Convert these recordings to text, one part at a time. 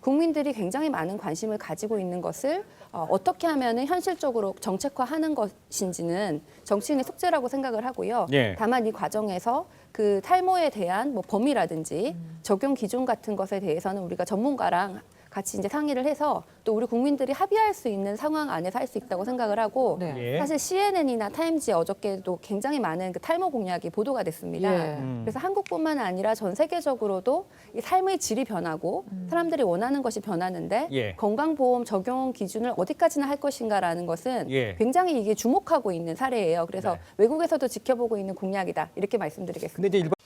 국민들이 굉장히 많은 관심을 가지고 있는 것을 어떻게 하면 현실적으로 정책화하는 것인지는 정치인의 숙제라고 생각을 하고요. 예. 다만 이 과정에서 그 탈모에 대한 뭐 범위라든지 적용 기준 같은 것에 대해서는 우리가 전문가랑 같이 이제 상의를 해서 또 우리 국민들이 합의할 수 있는 상황 안에서 할 수 있다고 생각을 하고 네. 예. 사실 CNN이나 타임즈에 어저께도 굉장히 많은 그 탈모 공약이 보도가 됐습니다. 예. 그래서 한국뿐만 아니라 전 세계적으로도 이 삶의 질이 변하고 사람들이 원하는 것이 변하는데 예. 건강보험 적용 기준을 어디까지나 할 것인가라는 것은 예. 굉장히 이게 주목하고 있는 사례예요. 그래서 네. 외국에서도 지켜보고 있는 공약이다 이렇게 말씀드리겠습니다. 근데 이제 일반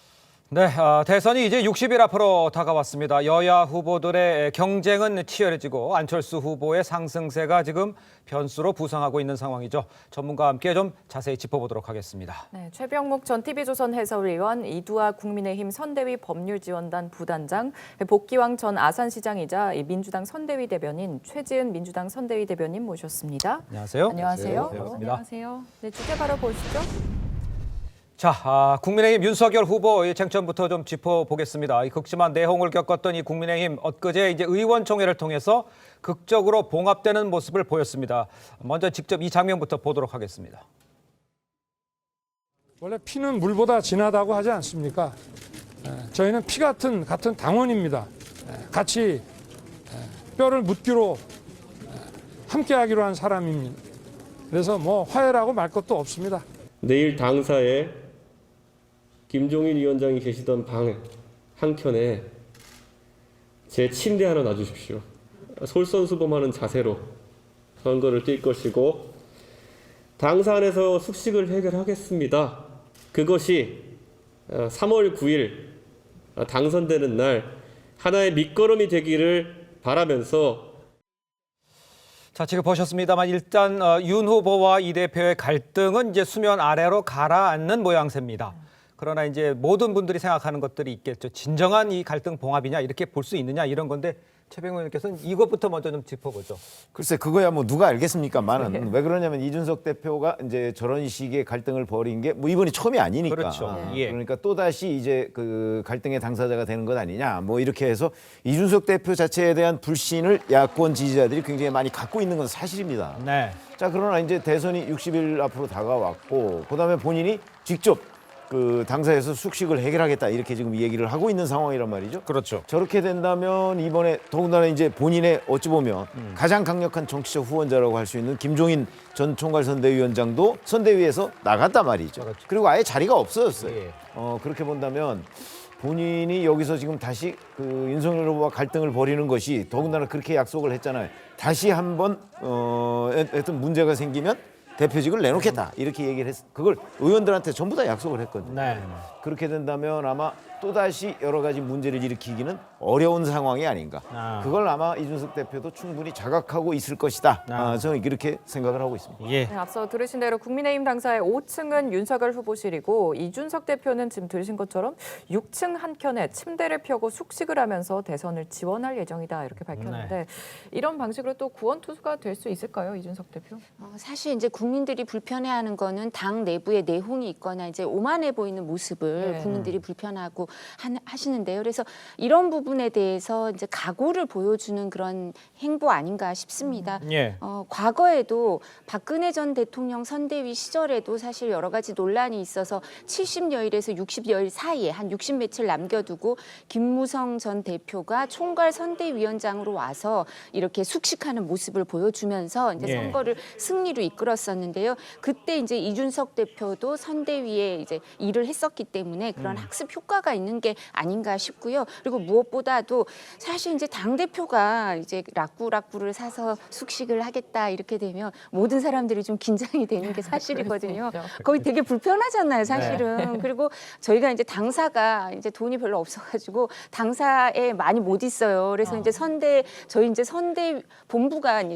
네, 대선이 이제 60일 앞으로 다가왔습니다. 여야 후보들의 경쟁은 치열해지고 안철수 후보의 상승세가 지금 변수로 부상하고 있는 상황이죠. 전문가와 함께 좀 자세히 짚어보도록 하겠습니다. 네, 최병묵 전 TV조선 해설위원, 이두아 국민의힘 선대위 법률지원단 부단장, 복기왕 전 아산시장이자 민주당 선대위 대변인 최지은 민주당 선대위 대변인 모셨습니다. 안녕하세요. 안녕하세요. 반갑습니다. 안녕하세요. 네, 주제 바로 보시죠. 자, 국민의힘 윤석열 후보의 쟁점부터 좀 짚어보겠습니다. 이 극심한 내홍을 겪었던 이 국민의힘 엊그제 이제 의원총회를 통해서 극적으로 봉합되는 모습을 보였습니다. 먼저 직접 이 장면부터 보도록 하겠습니다. 원래 피는 물보다 진하다고 하지 않습니까? 저희는 피 같은 당원입니다. 같이 뼈를 묻기로 함께하기로 한 사람입니다. 그래서 뭐 화해라고 말 것도 없습니다. 내일 당사에 김종인 위원장이 계시던 방 한켠에 제 침대 하나 놔주십시오. 솔선수범하는 자세로 선거를 뛸 것이고 당사 안에서 숙식을 해결하겠습니다. 그것이 3월 9일 당선되는 날 하나의 밑거름이 되기를 바라면서 자, 지금 보셨습니다만 일단 윤 후보와 이 대표의 갈등은 이제 수면 아래로 가라앉는 모양새입니다. 그러나 이제 모든 분들이 생각하는 것들이 있겠죠. 진정한 이 갈등 봉합이냐 이렇게 볼 수 있느냐 이런 건데 최병욱 의원께서는 이것부터 먼저 좀 짚어보죠. 글쎄 그거야 뭐 누가 알겠습니까만은 왜 그러냐면 이준석 대표가 이제 저런 식의 갈등을 벌인 게 뭐 이번이 처음이 아니니까. 그렇죠. 예. 그러니까 또 다시 이제 그 갈등의 당사자가 되는 것 아니냐 뭐 이렇게 해서 이준석 대표 자체에 대한 불신을 야권 지지자들이 굉장히 많이 갖고 있는 건 사실입니다. 네. 자 그러나 이제 대선이 60일 앞으로 다가왔고 그다음에 본인이 직접 그 당사에서 숙식을 해결하겠다 이렇게 지금 얘기를 하고 있는 상황이란 말이죠. 그렇죠. 저렇게 된다면 이번에 더군다나 이제 본인의 어찌 보면 가장 강력한 정치적 후원자라고 할 수 있는 김종인 전 총괄선대위원장도 선대위에서 나갔단 말이죠. 그렇죠. 그리고 아예 자리가 없어졌어요. 예. 그렇게 본다면 본인이 여기서 지금 다시 그 윤석열 후보와 갈등을 벌이는 것이 더군다나 그렇게 약속을 했잖아요. 다시 한번 어떤 문제가 생기면 대표직을 내놓겠다 이렇게 얘기를 했어. 그걸 의원들한테 전부 다 약속을 했거든요. 네. 그렇게 된다면 아마 또다시 여러 가지 문제를 일으키기는 어려운 상황이 아닌가. 그걸 아마 이준석 대표도 충분히 자각하고 있을 것이다. 저는 이렇게 생각을 하고 있습니다. 예. 네, 앞서 들으신 대로 국민의힘 당사의 5층은 윤석열 후보실이고 이준석 대표는 지금 들으신 것처럼 6층 한켠에 침대를 펴고 숙식을 하면서 대선을 지원할 예정이다 이렇게 밝혔는데 이런 방식으로 또 구원투수가 될 수 있을까요, 이준석 대표? 사실 이제 국민들이 불편해하는 거는 당 내부에 내홍이 있거나 이제 오만해 보이는 모습을 네. 국민들이 불편하고 하시는데요. 그래서 이런 부분에 대해서 이제 각오를 보여주는 그런 행보 아닌가 싶습니다. 예. 과거에도 박근혜 전 대통령 선대위 시절에도 사실 여러 가지 논란이 있어서 70여일에서 60여일 사이에 한 60며칠 남겨두고 김무성 전 대표가 총괄 선대위원장으로 와서 이렇게 숙식하는 모습을 보여주면서 이제 예. 선거를 승리로 이끌었었는데요. 그때 이제 이준석 대표도 선대위에 이제 일을 했었기 때문에 그런 학습 효과가 있는 게 아닌가 싶고요. 그리고 무엇보다도 사실 이제 당 대표가 이제 라꾸라꾸를 사서 숙식을 하겠다 이렇게 되면 모든 사람들이 좀 긴장이 되는 게 사실이거든요. 거의 되게 불편하잖아요, 사실은. 그리고 저희가 이제 당사가 이제 돈이 별로 없어가지고 당사에 많이 못 있어요. 그래서 이제 저희 이제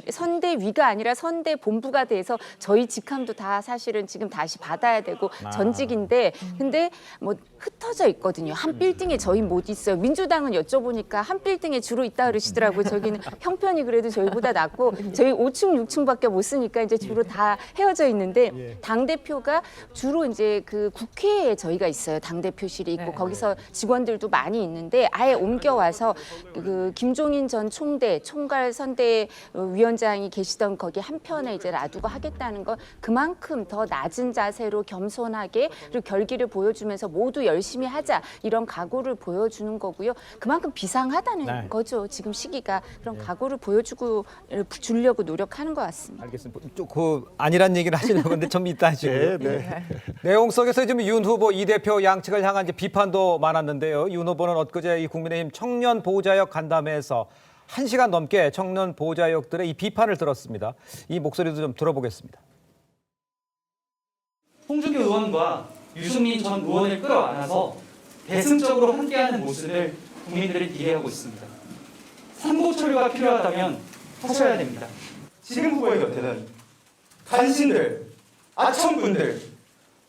선대위가 아니라 선대본부가 돼서 저희 직함도 다 사실은 지금 다시 받아야 되고 전직인데 근데 뭐 흩어져 있거든요. 한 빌딩에 저희 못 있어요. 민주당은 여쭤보니까 한 빌딩에 주로 있다 그러시더라고요. 저기는 형편이 그래도 저희보다 낫고 저희 5층, 6층밖에 못 쓰니까 이제 주로 다 헤어져 있는데 당 대표가 주로 이제 그 국회에 저희가 있어요. 당 대표실이 있고 거기서 직원들도 많이 있는데 아예 옮겨와서 그 김종인 전 총괄 선대위원장이 계시던 거기 한편에 이제 놔두고 하겠다는 건 그만큼 더 낮은 자세로 겸손하게 그리고 결기를 보여주면서 모두 열심히 하자 이런 각오를 보여주는 거고요. 그만큼 비상하다는 네. 거죠. 지금 시기가 그런 각오를 보여주고 주려고 노력하는 것 같습니다. 알겠습니다. 그 아니란 얘기를 하시려고 하는데 좀 이따 하시고요. 내용 속에서 지금 윤 후보 이 대표 양측을 향한 이제 비판도 많았는데요. 윤 후보는 엊그제 이 국민의힘 청년 보좌역 간담회에서 1시간 넘게 청년 보좌역들의 이 비판을 들었습니다. 이 목소리도 좀 들어보겠습니다. 홍준표 의원과 유승민 전 의원을 끌어안아서 대승적으로 함께하는 모습을 국민들은 기대하고 있습니다. 삼고 처리가 필요하다면 하셔야 됩니다. 지금 후보의 곁에는 간신들, 아첨꾼들,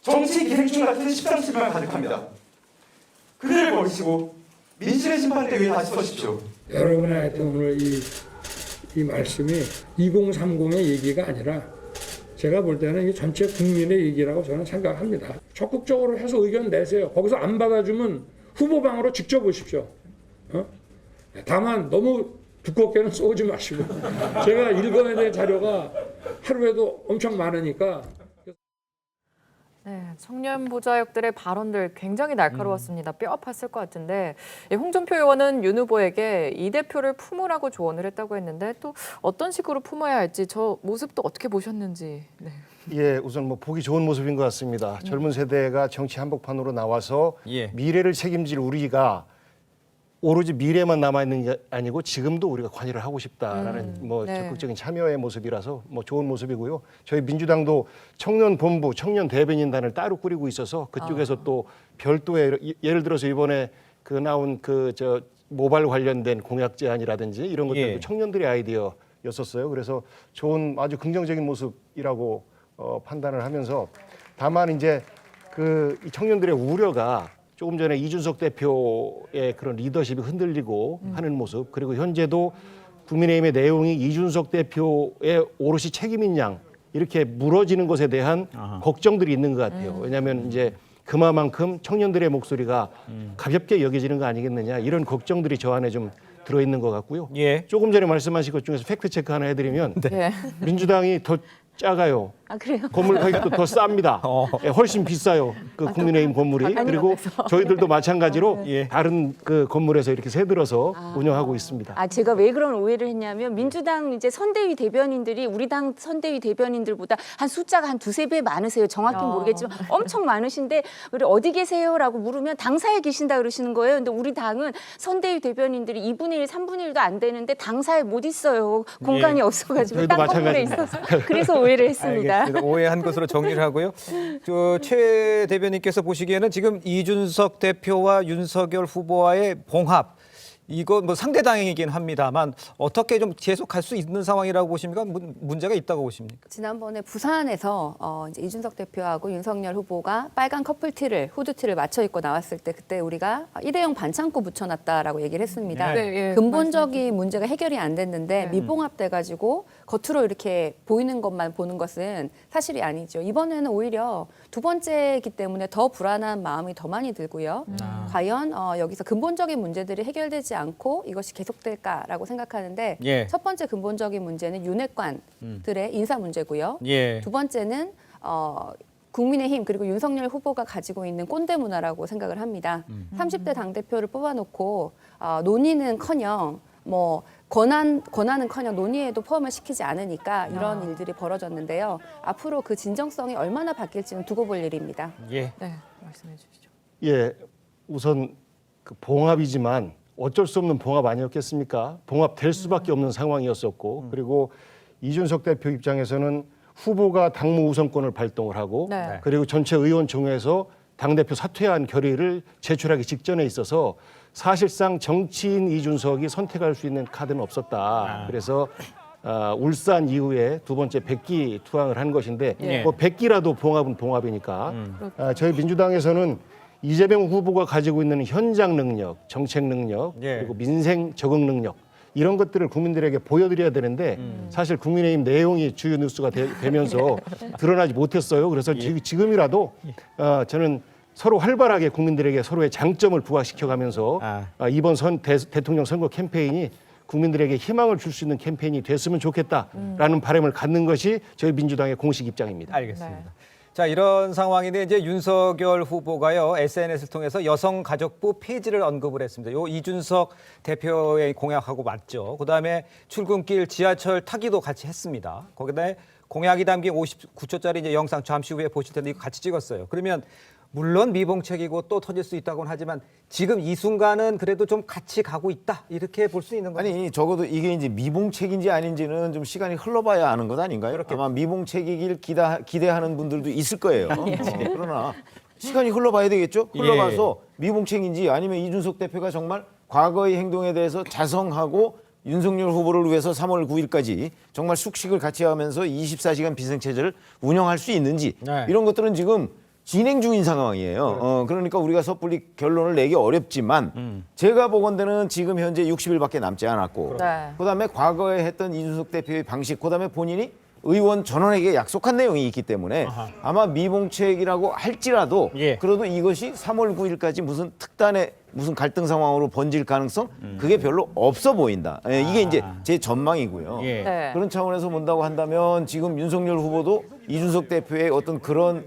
정치 기생충 같은 13칠만 가득합니다. 그들을 버리시고 민심의 심판대 위에 다시 서십시오. 여러분한테 오늘 이 말씀이 2030의 얘기가 아니라 제가 볼 때는 이게 전체 국민의 얘기라고 저는 생각합니다. 적극적으로 해서 의견 내세요. 거기서 안 받아주면 후보방으로 직접 오십시오. 다만 너무 두껍게는 쏘지 마시고 제가 읽어야 될 자료가 하루에도 엄청 많으니까. 네, 청년 보좌역들의 발언들 굉장히 날카로웠습니다. 뼈 아팠을 것 같은데 홍준표 의원은 윤 후보에게 이 대표를 품으라고 조언을 했다고 했는데 또 어떤 식으로 품어야 할지 저 모습도 어떻게 보셨는지. 네. 예, 우선 뭐 보기 좋은 모습인 것 같습니다. 젊은 세대가 정치 한복판으로 나와서 미래를 책임질 우리가 오로지 미래만 남아 있는 게 아니고 지금도 우리가 관여를 하고 싶다라는 뭐 적극적인 참여의 모습이라서 뭐 좋은 모습이고요. 저희 민주당도 청년 본부, 청년 대변인단을 따로 꾸리고 있어서 그쪽에서 또 별도의 예를 들어서 이번에 그 나온 그 저 모발 관련된 공약 제안이라든지 이런 것들도 청년들의 아이디어였었어요. 그래서 좋은 아주 긍정적인 모습이라고 판단을 하면서 다만 이제 그 청년들의 우려가 조금 전에 이준석 대표의 그런 리더십이 흔들리고 하는 모습, 그리고 현재도 국민의힘의 내용이 이준석 대표의 오롯이 책임인 양 이렇게 물어지는 것에 대한 걱정들이 있는 것 같아요. 왜냐하면 이제 그만큼 청년들의 목소리가 가볍게 여겨지는 거 아니겠느냐 이런 걱정들이 저 안에 좀 들어있는 것 같고요. 조금 전에 말씀하신 것 중에서 팩트 체크 하나 해드리면 민주당이 더 작아요. 아 그래요? 건물 가격도 더 쌉니다. 예, 훨씬 비싸요. 그 국민의힘 건물이. 그리고 저희들도 마찬가지로 다른 그 건물에서 이렇게 새들어서 운영하고 있습니다. 아 제가 왜 그런 오해를 했냐면 민주당 이제 선대위 대변인들이 우리 당 선대위 대변인들보다 한 숫자가 한 두세 배 많으세요. 정확히 모르겠지만 엄청 많으신데 우리 어디 계세요라고 물으면 당사에 계신다 그러시는 거예요. 근데 우리 당은 선대위 대변인들이 2분의 1, 3분의 1도 안 되는데 당사에 못 있어요. 공간이 없어가지고 저희도 딴 건물에 있어서 그래서 오해를 했습니다. 알겠습니다. 오해한 것으로 정리를 하고요. 최 대변인께서 보시기에는 지금 이준석 대표와 윤석열 후보와의 봉합, 이거 뭐 상대당이긴 합니다만 어떻게 좀 계속할 수 있는 상황이라고 보십니까? 문제가 있다고 보십니까? 지난번에 부산에서 이제 이준석 대표하고 윤석열 후보가 빨간 커플티를 후드티를 맞춰 입고 나왔을 때 그때 우리가 일회용 반창고 붙여놨다라고 얘기를 했습니다. 근본적인 문제가 해결이 안 됐는데 미봉합돼가지고 겉으로 이렇게 보이는 것만 보는 것은 사실이 아니죠. 이번에는 오히려 두 번째이기 때문에 더 불안한 마음이 더 많이 들고요. 과연 여기서 근본적인 문제들이 해결되지 않고 이것이 계속될까라고 생각하는데 첫 번째 근본적인 문제는 윤핵관들의 인사 문제고요. 두 번째는 국민의힘 그리고 윤석열 후보가 가지고 있는 꼰대 문화라고 생각을 합니다. 30대 당대표를 뽑아놓고 논의는커녕 뭐 권한은커녕 논의에도 포함을 시키지 않으니까 이런 일들이 벌어졌는데요. 앞으로 그 진정성이 얼마나 바뀔지는 두고 볼 일입니다. 네, 말씀해 주시죠. 예, 우선 그 봉합이지만 어쩔 수 없는 봉합 아니었겠습니까? 봉합될 수밖에 없는 상황이었었고 그리고 이준석 대표 입장에서는 후보가 당무 우선권을 발동을 하고 그리고 전체 의원총회에서 당대표 사퇴한 결의를 제출하기 직전에 있어서 사실상 정치인 이준석이 선택할 수 있는 카드는 없었다. 그래서 울산 이후에 두 번째 백기 투항을 한 것인데 뭐 백기라도 봉합은 봉합이니까 저희 민주당에서는 이재명 후보가 가지고 있는 현장 능력, 정책 능력, 예. 그리고 민생 적응 능력 이런 것들을 국민들에게 보여드려야 되는데 사실 국민의힘 내용이 주요 뉴스가 되면서 드러나지 못했어요. 그래서 지금이라도 저는 서로 활발하게 국민들에게 서로의 장점을 부각시켜가면서 이번 대통령 선거 캠페인이 국민들에게 희망을 줄 수 있는 캠페인이 됐으면 좋겠다라는 바람을 갖는 것이 저희 민주당의 공식 입장입니다. 알겠습니다. 자, 이런 상황인데 이제 윤석열 후보가요 SNS를 통해서 여성가족부 폐지를 언급을 했습니다. 요 이준석 대표의 공약하고 맞죠. 그다음에 출근길 지하철 타기도 같이 했습니다. 거기다 공약이 담긴 59초짜리 이제 영상 잠시 후에 보실 텐데 이거 같이 찍었어요. 그러면 물론 미봉책이고 또 터질 수 있다고는 하지만 지금 이 순간은 그래도 좀 같이 가고 있다 이렇게 볼 수 있는 거죠. 아니 적어도 이게 이제 미봉책인지 아닌지는 좀 시간이 흘러봐야 아는 것 아닌가요? 아마 미봉책이길 기대하는 분들도 있을 거예요. 그러나 시간이 흘러봐야 되겠죠. 흘러가서 미봉책인지 아니면 이준석 대표가 정말 과거의 행동에 대해서 자성하고 윤석열 후보를 위해서 3월 9일까지 정말 숙식을 같이 하면서 24시간 비상체제를 운영할 수 있는지 이런 것들은 지금 진행 중인 상황이에요. 그러니까 우리가 섣불리 결론을 내기 어렵지만 제가 보건대는 지금 현재 60일밖에 남지 않았고 그다음에 과거에 했던 이준석 대표의 방식 그다음에 본인이 의원 전원에게 약속한 내용이 있기 때문에 아마 미봉책이라고 할지라도 그래도 이것이 3월 9일까지 무슨 특단의 무슨 갈등 상황으로 번질 가능성 그게 별로 없어 보인다. 이게 이제 제 전망이고요. 그런 차원에서 본다고 한다면 지금 윤석열 후보도 이준석 대표의 어떤 그런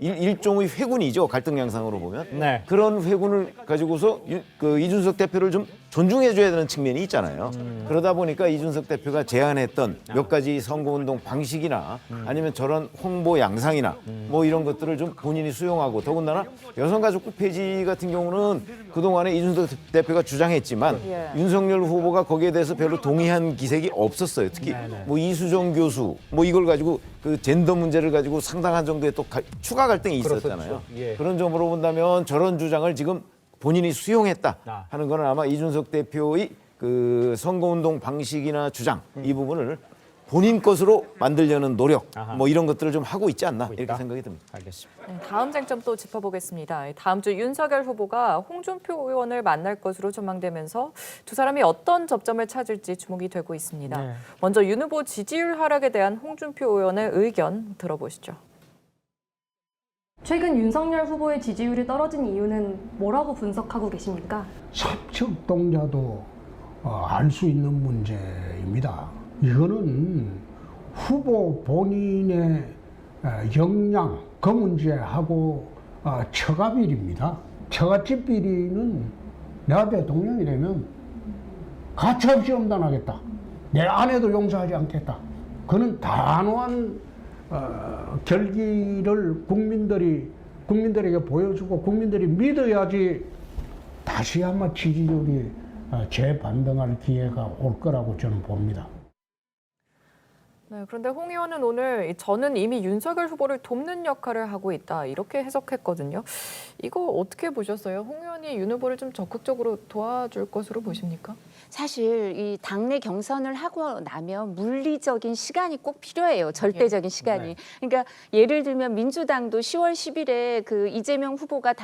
일종의 회군이죠. 갈등 양상으로 보면 그런 회군을 가지고서 이준석 대표를 좀 존중해줘야 되는 측면이 있잖아요. 그러다 보니까 이준석 대표가 제안했던 몇 가지 선거운동 방식이나 아니면 저런 홍보 양상이나 뭐 이런 것들을 좀 본인이 수용하고 더군다나 여성가족부 폐지 같은 경우는 그동안에 이준석 대표가 주장했지만 윤석열 후보가 거기에 대해서 별로 동의한 기색이 없었어요. 특히 뭐 이수정 교수 뭐 이걸 가지고 그 젠더 문제를 가지고 상당한 정도의 또 추가 갈등이 있었잖아요. 그런 점으로 본다면 저런 주장을 지금 본인이 수용했다 하는 거는 아마 이준석 대표의 그 선거운동 방식이나 주장 이 부분을 본인 것으로 만들려는 노력 뭐 이런 것들을 좀 하고 있지 않나 이렇게 생각이 듭니다. 알겠습니다. 다음 쟁점 또 짚어보겠습니다. 다음 주 윤석열 후보가 홍준표 의원을 만날 것으로 전망되면서 두 사람이 어떤 접점을 찾을지 주목이 되고 있습니다. 먼저 윤 후보 지지율 하락에 대한 홍준표 의원의 의견 들어보시죠. 최근 윤석열 후보의 지지율이 떨어진 이유는 뭐라고 분석하고 계십니까? 섭척동자도 알 수 있는 문제입니다. 이거는 후보 본인의 역량, 그 문제하고 처가비리입니다. 처갓집 비리는 내가 대통령이 되면 가차없이 엄단하겠다. 내 아내도 용서하지 않겠다. 그는 단호한 결기를 국민들에게 보여주고 국민들이 믿어야지 다시 한번 지지율이 재반등할 기회가 올 거라고 저는 봅니다. 그런데 홍 의원은 오늘 저는 이미 윤석열 후보를 돕는 역할을 하고 있다 이렇게 해석했거든요. 이거 어떻게 보셨어요? 홍 의원이 윤 후보를 좀 적극적으로 도와줄 것으로 보십니까? 사실 이 당내 경선을 하고 나면 물리적인 시간이 꼭 필요해요. 절대적인 시간이. 그러니까 예를 들면 민주당도 10월 10일에 그 이재명 후보가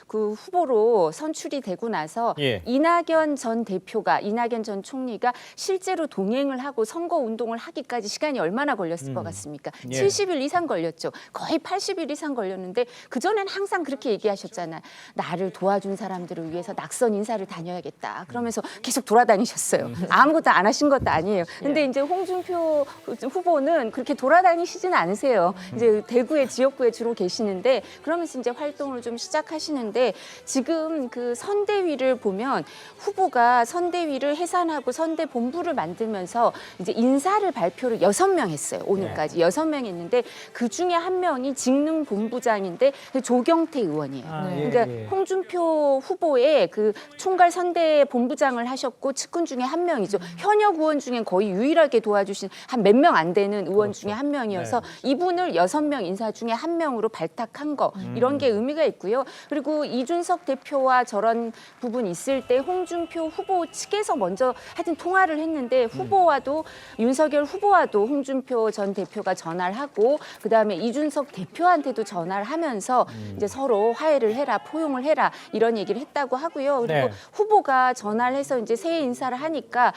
그 후보로 선출이 되고 나서 이낙연 전 총리가 실제로 동행을 하고 선거 운동을 하기까지 시간이 얼마나 걸렸을 것 같습니까? 70일 이상 걸렸죠. 거의 80일 이상 걸렸는데 그전엔 항상 그렇게 얘기하셨잖아요. 나를 도와준 사람들을 위해서 낙선 인사를 다녀야겠다. 그러면서 계속 돌아다니셨어요. 아무것도 안 하신 것도 아니에요. 근데 이제 홍준표 후보는 그렇게 돌아다니시지는 않으세요. 이제 대구의 지역구에 주로 계시는데 그러면서 이제 활동을 좀 시작하시는데 지금 그 선대위를 보면 후보가 선대위를 해산하고 선대 본부를 만들면서 이제 인사를 발표를 6명 했어요. 오늘까지 6명 했는데 그 중에 한 명이 직능 본부장인데 조경태 의원이에요. 그러니까 홍준표 후보의 그 총괄 선대 본부장을 하셨고 없고 측근 중에 한 명이죠. 현역 의원 중엔 거의 유일하게 도와주신 한 몇 명 안 되는 의원 중에 한 명이어서 이분을 6명 인사 중에 한 명으로 발탁한 거 이런 게 의미가 있고요. 그리고 이준석 대표와 저런 부분 있을 때 홍준표 후보 측에서 먼저 하여튼 통화를 했는데 후보와도 윤석열 후보와도 홍준표 전 대표가 전화를 하고 그다음에 이준석 대표한테도 전화를 하면서 이제 서로 화해를 해라, 포용을 해라 이런 얘기를 했다고 하고요. 그리고 네. 후보가 전화를 해서 이제 새해 인사를 하니까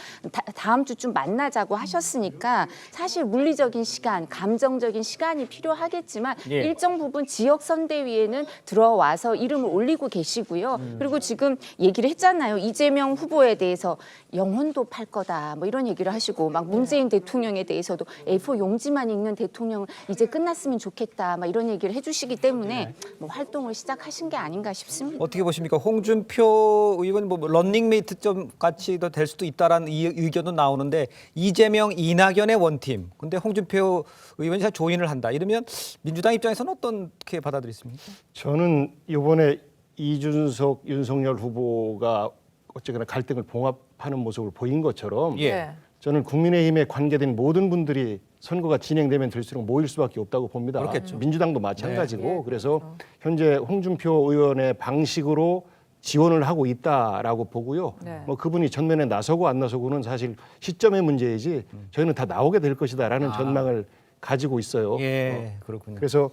다음 주쯤 만나자고 하셨으니까 사실 물리적인 시간, 감정적인 시간이 필요하겠지만 예. 일정 부분 지역 선대위에는 들어와서 이름을 올리고 계시고요. 그리고 지금 얘기를 했잖아요. 이재명 후보에 대해서 영혼도 팔 거다 뭐 이런 얘기를 하시고 막 문재인 대통령에 대해서도 A4 용지만 읽는 대통령은 이제 끝났으면 좋겠다 막 이런 얘기를 해주시기 때문에 뭐 활동을 시작하신 게 아닌가 싶습니다. 어떻게 보십니까? 홍준표 의원 뭐 런닝메이트 좀 같이도 될 수도 있다라는 의견도 나오는데 이재명, 이낙연의 원팀. 근데 홍준표 의원이 조인을 한다. 이러면 민주당 입장에서는 어떻게 받아들이십니까? 저는 이번에 이준석, 윤석열 후보가 어쨌거나 갈등을 봉합하는 모습을 보인 것처럼 예. 저는 국민의힘에 관계된 모든 분들이 선거가 진행되면 될수록 모일 수밖에 없다고 봅니다. 그렇겠죠. 민주당도 마찬가지고 네. 그래서 현재 홍준표 의원의 방식으로 지원을 하고 있다라고 보고요. 네. 뭐 그분이 전면에 나서고 안 나서고는 사실 시점의 문제이지 저희는 다 나오게 될 것이다라는 전망을 가지고 있어요. 예, 그렇군요. 그래서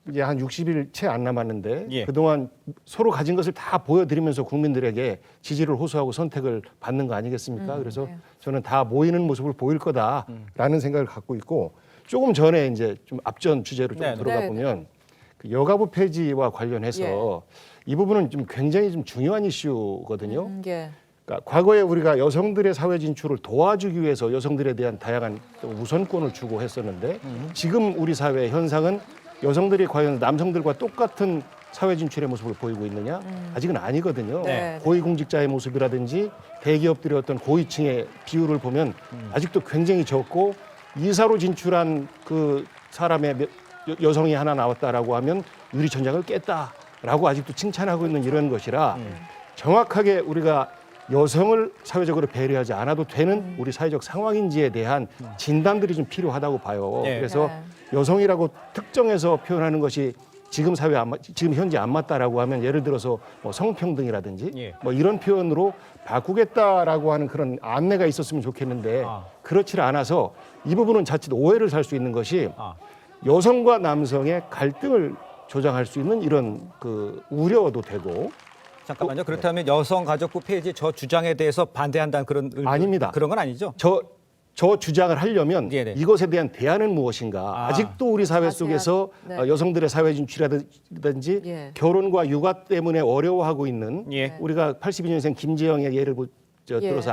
이제 한 60일 채 안 남았는데 예. 그동안 서로 가진 것을 다 보여드리면서 국민들에게 지지를 호소하고 선택을 받는 거 아니겠습니까? 그래서 네. 저는 다 모이는 모습을 보일 거다라는 생각을 갖고 있고 조금 전에 이제 좀 앞전 주제로 좀 네, 네. 들어가 네, 보면 그 여가부 폐지와 관련해서 이 부분은 좀 굉장히 좀 중요한 이슈거든요. 예. 그러니까 과거에 우리가 여성들의 사회 진출을 도와주기 위해서 여성들에 대한 다양한 우선권을 주고 했었는데 지금 우리 사회의 현상은 여성들이 과연 남성들과 똑같은 사회 진출의 모습을 보이고 있느냐? 아직은 아니거든요. 네. 고위공직자의 모습이라든지 대기업들의 어떤 고위층의 비율을 보면 아직도 굉장히 적고 이사로 진출한 그 사람의 여성이 하나 나왔다라고 하면 유리천장을 깼다라고 아직도 칭찬하고 있는 이런 것이라 정확하게 우리가 여성을 사회적으로 배려하지 않아도 되는 우리 사회적 상황인지에 대한 진단들이 좀 필요하다고 봐요. 네. 그래서 여성이라고 특정해서 표현하는 것이 지금 사회 지금 현재 안 맞다라고 하면 예를 들어서 뭐 성평등이라든지 예. 뭐 이런 표현으로 바꾸겠다라고 하는 그런 안내가 있었으면 좋겠는데 그렇지 않아서 이 부분은 자칫 오해를 살 수 있는 것이 여성과 남성의 갈등을 조장할 수 있는 이런 그 우려도 되고 잠깐만요. 그렇다면 여성가족부 폐지 저 주장에 대해서 반대한다는 그런 아닙니다. 그런 건 아니죠? 저 주장을 하려면 네네. 이것에 대한 대안은 무엇인가? 아직도 우리 사회 속에서 네. 여성들의 사회 진출이라든지 예. 결혼과 육아 때문에 어려워하고 있는 예. 우리가 82년생 김재영의 예를 들어서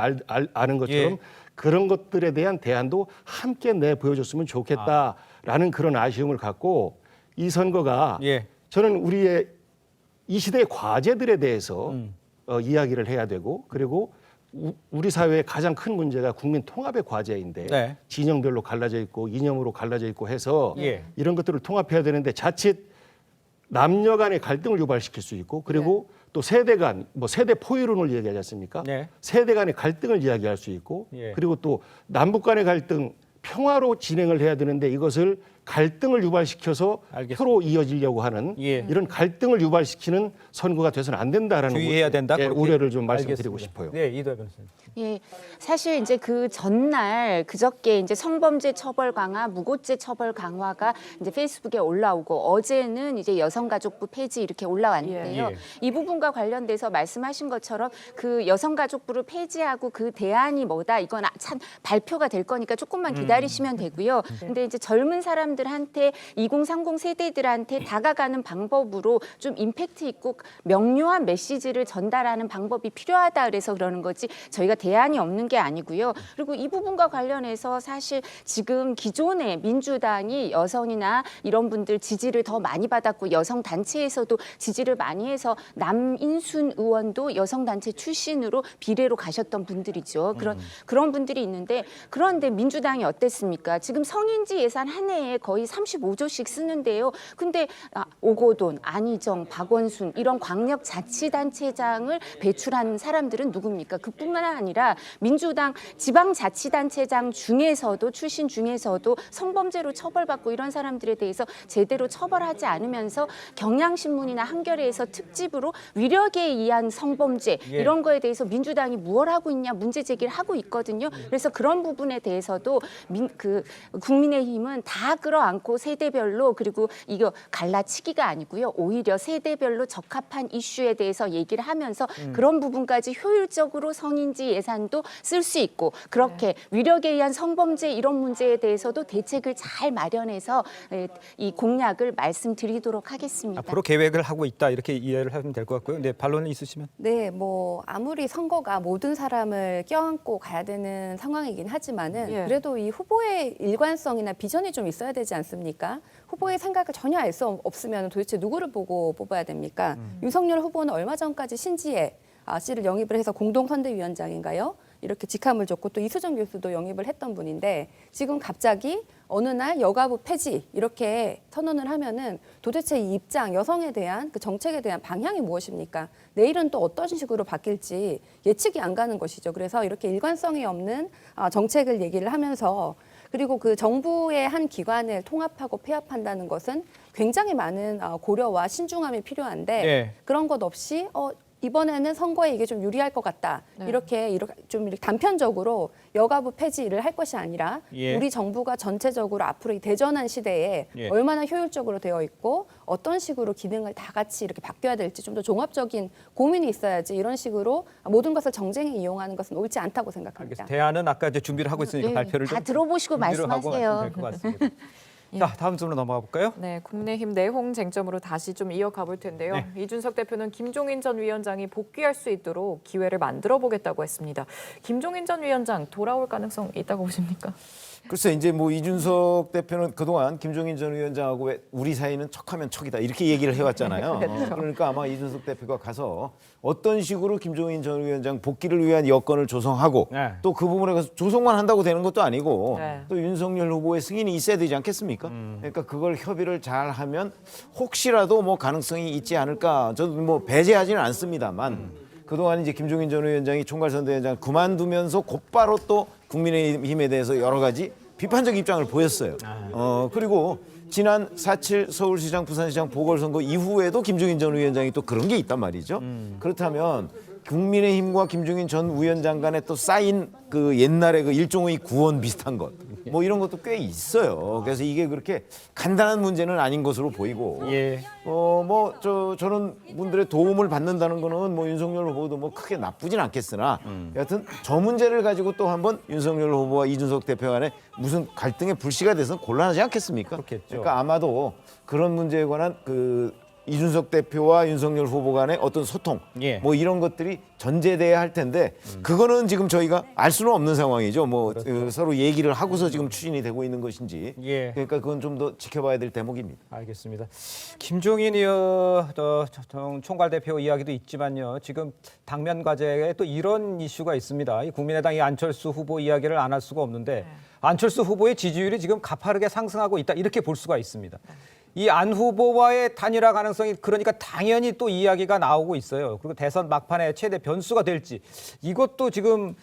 아는 것처럼 예. 그런 것들에 대한 대안도 함께 내보여줬으면 좋겠다라는 그런 아쉬움을 갖고 이 선거가 예. 저는 우리의 이 시대의 과제들에 대해서 이야기를 해야 되고 그리고 우리 사회의 가장 큰 문제가 국민 통합의 과제인데 네. 진영별로 갈라져 있고 이념으로 갈라져 있고 해서 예. 이런 것들을 통합해야 되는데 자칫 남녀 간의 갈등을 유발시킬 수 있고 그리고 또 세대 간 뭐 세대 포유론을 이야기하지 않습니까? 네. 세대 간의 갈등을 이야기할 수 있고 예. 그리고 또 남북 간의 갈등 평화로 진행을 해야 되는데 이것을 갈등을 유발시켜서 알겠습니다. 표로 이어지려고 하는 예. 이런 갈등을 유발시키는 선거가 돼서는 안 된다라는 주의해야 된다. 그렇게 우려를 좀 말씀드리고 알겠습니다. 싶어요. 네, 이도하 변호사님. 예, 사실 이제 그 전날 그저께 이제 성범죄 처벌 강화, 무고죄 처벌 강화가 이제 페이스북에 올라오고 어제는 이제 여성가족부 폐지 이렇게 올라왔는데요. 예. 이 부분과 관련돼서 말씀하신 것처럼 그 여성가족부를 폐지하고 그 대안이 뭐다 이건 참 발표가 될 거니까 조금만 기다리시면 되고요. 근데 이제 젊은 사람들한테 2030 세대들한테 다가가는 방법으로 좀 임팩트 있고 명료한 메시지를 전달하는 방법이 필요하다 그래서 그러는 거지 저희가 대안이 없는 게 아니고요. 그리고 이 부분과 관련해서 사실 지금 기존의 민주당이 여성이나 이런 분들 지지를 더 많이 받았고 여성 단체에서도 지지를 많이 해서 남인순 의원도 여성 단체 출신으로 비례로 가셨던 분들이죠. 그런 분들이 있는데 그런데 민주당이 어땠습니까? 지금 성인지 예산 한 해에 거의 35조씩 쓰는데요. 근데 오거돈, 안희정, 박원순 이런 광역자치단체장을 배출한 사람들은 누굽니까? 그뿐만 아니라 민주당 지방자치단체장 중에서도 출신 중에서도 성범죄로 처벌받고 이런 사람들에 대해서 제대로 처벌하지 않으면서 경향신문이나 한겨레에서 특집으로 위력에 의한 성범죄 이런 거에 대해서 민주당이 무엇 하고 있냐 문제 제기를 하고 있거든요. 그래서 그런 부분에 대해서도 국민의힘은 다 끌어안고 세대별로 그리고 이거 갈라치기가 아니고요. 오히려 세대별로 적합한 이슈에 대해서 얘기를 하면서 그런 부분까지 효율적으로 성인지 예산도 쓸 수 있고 그렇게 위력에 의한 성범죄 이런 문제에 대해서도 대책을 잘 마련해서 이 공약을 말씀드리도록 하겠습니다. 앞으로 계획을 하고 있다 이렇게 이해를 하면 될 것 같고요. 네, 반론 있으시면. 네, 뭐 아무리 선거가 모든 사람을 껴안고 가야 되는 상황이긴 하지만은 그래도 이 후보의 일관성이나 비전이 좀 있어야 되지 않습니까? 후보의 생각을 전혀 알 수 없으면 도대체 누구를 보고 뽑아야 됩니까? 윤석열 후보는 얼마 전까지 신지혜 씨를 영입을 해서 공동선대위원장인가요? 이렇게 직함을 줬고 또 이수정 교수도 영입을 했던 분인데 지금 갑자기 어느 날 여가부 폐지 이렇게 선언을 하면은 도대체 이 입장, 여성에 대한 그 정책에 대한 방향이 무엇입니까? 내일은 또 어떤 식으로 바뀔지 예측이 안 가는 것이죠. 그래서 이렇게 일관성이 없는 정책을 얘기를 하면서 그리고 그 정부의 한 기관을 통합하고 폐합한다는 것은 굉장히 많은 고려와 신중함이 필요한데 그런 것 없이 이번에는 선거에 이게 좀 유리할 것 같다. 이렇게 좀 이렇게 단편적으로 여가부 폐지를 할 것이 아니라 우리 정부가 전체적으로 앞으로 이 대전환 시대에 얼마나 효율적으로 되어 있고 어떤 식으로 기능을 다 같이 이렇게 바뀌어야 될지 좀 더 종합적인 고민이 있어야지 이런 식으로 모든 것을 정쟁에 이용하는 것은 옳지 않다고 생각합니다. 대안은 아까 이제 준비를 하고 있으니까 발표를 다 들어보시고 말씀하세요. 될 것 같습니다. 자, 다음 순으로 넘어가 볼까요? 네, 국민의힘 내홍 쟁점으로 다시 좀 이어가 볼 텐데요. 이준석 대표는 김종인 전 위원장이 복귀할 수 있도록 기회를 만들어 보겠다고 했습니다. 김종인 전 위원장 돌아올 가능성 있다고 보십니까? 글쎄 이제 뭐 이준석 대표는 그동안 김종인 전 위원장하고 왜 우리 사이는 척하면 척이다 이렇게 얘기를 해왔잖아요. 그러니까 아마 이준석 대표가 가서 어떤 식으로 김종인 전 위원장 복귀를 위한 여건을 조성하고 또 그 부분에 가서 조성만 한다고 되는 것도 아니고 또 윤석열 후보의 승인이 있어야 되지 않겠습니까? 그러니까 그걸 협의를 잘 하면 혹시라도 뭐 가능성이 있지 않을까 저도 뭐 배제하지는 않습니다만 그동안 이제 김종인 전 위원장이 총괄선대위원장 그만두면서 곧바로 또 국민의힘에 대해서 여러 가지 비판적 입장을 보였어요. 그리고 지난 4.7 서울시장, 부산시장 보궐선거 이후에도 김종인 전 위원장이 또 그런 게 있단 말이죠. 그렇다면 국민의힘과 김종인 전 위원장 간에 또 쌓인 그 옛날에 그 일종의 구원 비슷한 것, 뭐 이런 것도 꽤 있어요. 그래서 이게 그렇게 간단한 문제는 아닌 것으로 보이고, 저는 분들의 도움을 받는다는 거는 뭐 윤석열 후보도 뭐 크게 나쁘진 않겠으나, 여하튼 저 문제를 가지고 또 한번 윤석열 후보와 이준석 대표 간에 무슨 갈등의 불씨가 돼서는 곤란하지 않겠습니까? 그렇겠죠. 그러니까 아마도 그런 문제에 관한 그 이준석 대표와 윤석열 후보 간의 어떤 소통 뭐 이런 것들이 전제돼야 할 텐데 그거는 지금 저희가 알 수는 없는 상황이죠. 뭐 서로 얘기를 하고서 지금 추진이 되고 있는 것인지 그러니까 그건 좀 더 지켜봐야 될 대목입니다. 알겠습니다. 김종인 총괄 대표 이야기도 있지만요. 지금 당면 과제에 또 이런 이슈가 있습니다. 이 국민의당이 안철수 후보 이야기를 안 할 수가 없는데 안철수 후보의 지지율이 지금 가파르게 상승하고 있다 이렇게 볼 수가 있습니다. 이 안 후보와의 단일화 가능성이 그러니까 당연히 또 이야기가 나오고 있어요. 그리고 대선 막판에 최대 변수가 될지 이것도 지금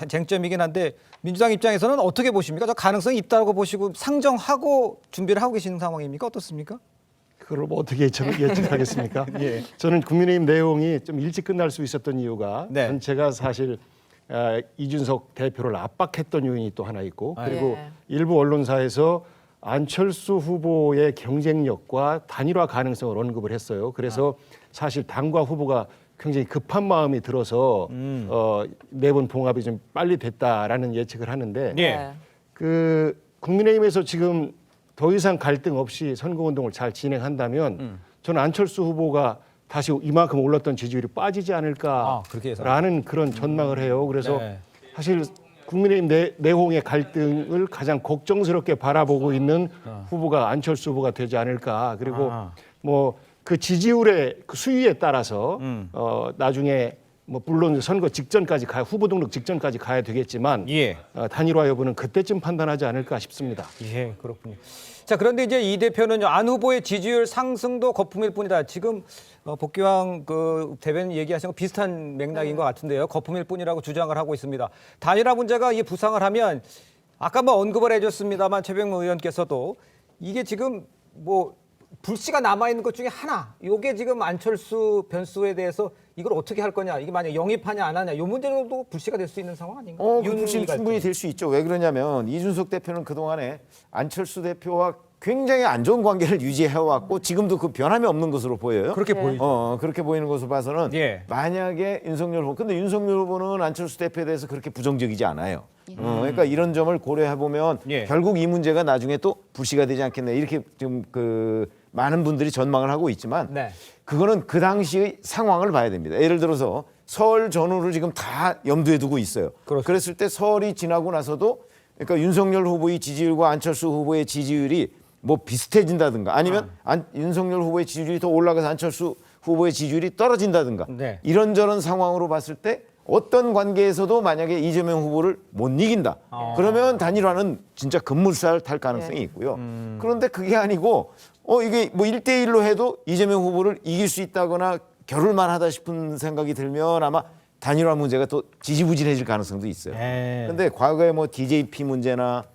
쟁점이긴 한데 민주당 입장에서는 어떻게 보십니까? 저 가능성이 있다고 보시고 상정하고 준비를 하고 계시는 상황입니까? 어떻습니까? 그걸 뭐 어떻게 예측하겠습니까? 저는 국민의힘 내용이 좀 일찍 끝날 수 있었던 이유가 전체가 사실 이준석 대표를 압박했던 요인이 또 하나 있고 그리고 일부 언론사에서 안철수 후보의 경쟁력과 단일화 가능성을 언급을 했어요. 그래서 사실 당과 후보가 굉장히 급한 마음이 들어서 내분 봉합이 좀 빨리 됐다라는 예측을 하는데 그 국민의힘에서 지금 더 이상 갈등 없이 선거운동을 잘 진행한다면 저는 안철수 후보가 다시 이만큼 올랐던 지지율이 빠지지 않을까라는 그런 전망을 해요. 그래서 사실 국민의힘 내홍의 갈등을 가장 걱정스럽게 바라보고 있는 후보가 안철수 후보가 되지 않을까. 그리고 뭐 그 지지율의 그 수위에 따라서 나중에 뭐 물론 선거 직전까지 후보 등록 직전까지 가야 되겠지만 예. 단일화 여부는 그때쯤 판단하지 않을까 싶습니다. 예, 그렇군요. 자, 그런데 이제 이 대표는요, 안 후보의 지지율 상승도 거품일 뿐이다. 지금 복귀왕 그 대변인 얘기하신 거 비슷한 맥락인 것 같은데요. 거품일 뿐이라고 주장을 하고 있습니다. 단일화 문제가 이게 부상을 하면 아까 뭐 언급을 해줬습니다만 최병무 의원께서도 이게 지금 뭐 불씨가 남아있는 것 중에 하나, 이게 지금 안철수 변수에 대해서 이걸 어떻게 할 거냐, 이게 만약에 영입하냐 안 하냐, 이 문제로도 불씨가 될 수 있는 상황 아닌가요? 그 불씨는 충분히 될 수 있죠. 왜 그러냐면 이준석 대표는 그동안에 안철수 대표와 굉장히 안 좋은 관계를 유지해왔고 지금도 그 변함이 없는 것으로 보여요. 그렇게 보이죠. 그렇게 보이는 것으로 봐서는 예. 만약에 윤석열 후보, 근데 윤석열 후보는 안철수 대표에 대해서 그렇게 부정적이지 않아요. 그러니까 이런 점을 고려해 보면 예. 결국 이 문제가 나중에 또 불씨가 되지 않겠네 이렇게 좀 그 많은 분들이 전망을 하고 있지만 네. 그거는 그 당시의 상황을 봐야 됩니다. 예를 들어서 설 전후를 지금 다 염두에 두고 있어요. 그렇습니다. 그랬을 때 설이 지나고 나서도 그러니까 윤석열 후보의 지지율과 안철수 후보의 지지율이 뭐 비슷해진다든가 아니면 윤석열 후보의 지지율이 더 올라가서 안철수 후보의 지지율이 떨어진다든가 네. 이런저런 상황으로 봤을 때 어떤 관계에서도 만약에 이재명 후보를 못 이긴다. 그러면 단일화는 진짜 급물살 탈 가능성이 있고요. 그런데 그게 아니고 이게 뭐 1대1로 해도 이재명 후보를 이길 수 있다거나 겨룰만 하다 싶은 생각이 들면 아마 단일화 문제가 또 지지부진해질 가능성도 있어요. 그런데 과거에 뭐 DJP 문제나